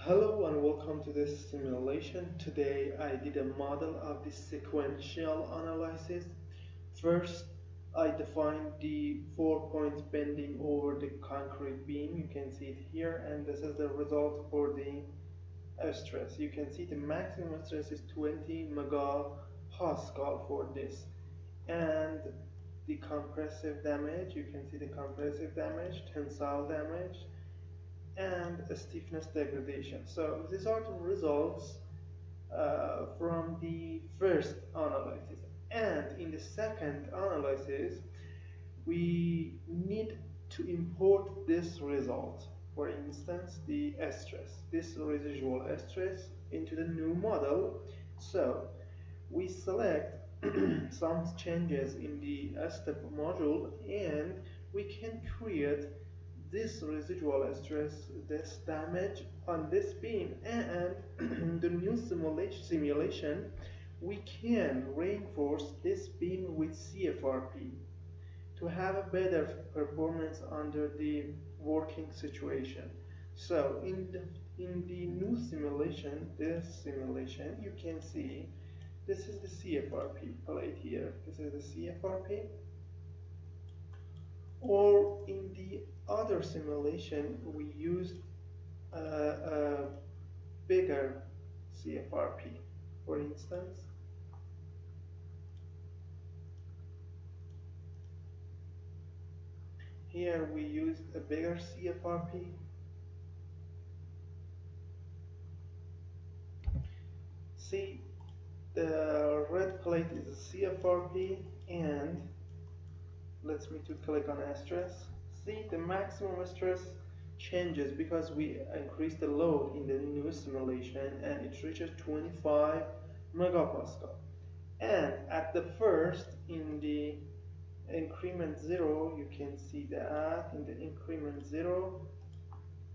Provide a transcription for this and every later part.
Hello and welcome to this simulation. Today I did a model of the sequential analysis. First, I defined the 4-point bending over the concrete beam. You can see it here, and this is the result for the stress. You can see the maximum stress is 20 megapascal for this. And the compressive damage, you can see the compressive damage, tensile damage, and a stiffness degradation. So these are the results from the first analysis. And in the second analysis, we need to import this result. For instance, the stress, this residual stress into the new model. So we select some changes in the step module, and we can create this residual stress, this damage on this beam, and the new simulation we can reinforce this beam with CFRP to have a better performance under the working situation. So in the new simulation, this simulation, you can see this is the CFRP plate here. This is the CFRP. Or in the other simulation, we used a bigger CFRP. For instance, here we used a bigger CFRP. See, the red plate is a CFRP, and let me to click on stress. See, the maximum stress changes because we increase the load in the new simulation, and it reaches 25 megapascal. And at the first, in the increment 0, you can see that in the increment 0,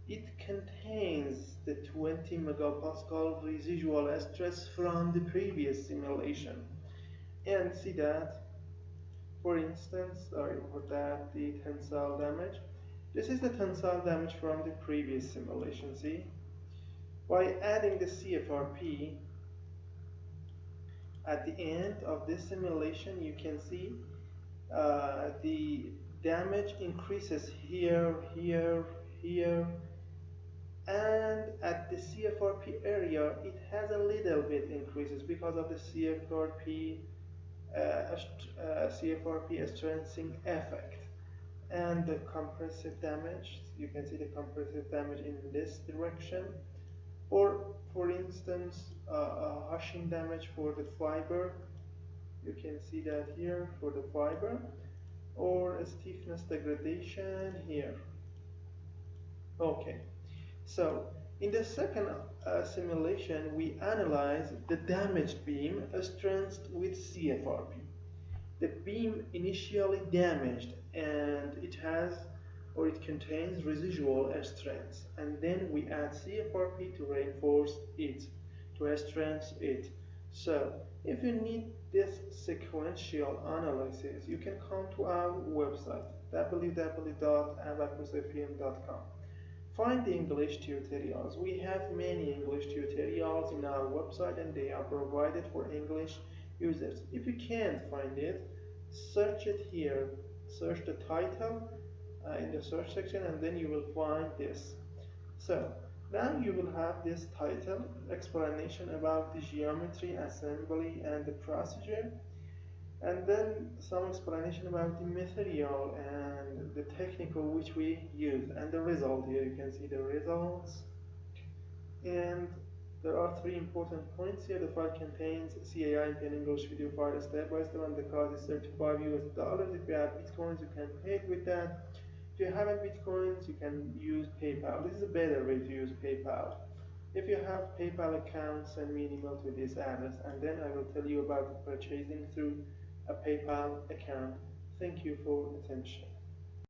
it contains the 20 megapascal residual stress from the previous simulation. And see that, for instance, sorry for that, the tensile damage. This is the tensile damage from the previous simulation. See, by adding the CFRP at the end of this simulation, you can see the damage increases here, here, here, and at the CFRP area it has a little bit increases because of the CFRP strengthening effect. And the compressive damage, you can see the compressive damage in this direction, or for instance hushing damage for the fiber, you can see that here for the fiber, or a stiffness degradation here. Okay, so in the second simulation, we analyze the damaged beam strengthened with CFRP. The beam initially damaged, and it has or it contains residual strength, and then we add CFRP to reinforce it, to strengthen it. So if you need this sequential analysis, you can come to our website www.abaqusfm.com. Find the English tutorials. We have many English tutorials in our website, and they are provided for English users. If you can't find it, search it here. Search the title in the search section, and then you will find this. So now you will have this title, explanation about the geometry, assembly, and the procedure, and then some explanation about the material and the technical which we use, and the result. Here you can see the results, and there are 3 important points here. The file contains CAI and plain English video file step by step, and the cost is $35 US. If you have bitcoins, you can pay it with that. If you haven't bitcoins, you can use PayPal. This is a better way to use PayPal. If you have PayPal account, send me an email to this address, and then I will tell you about purchasing through a PayPal account. Thank you for attention.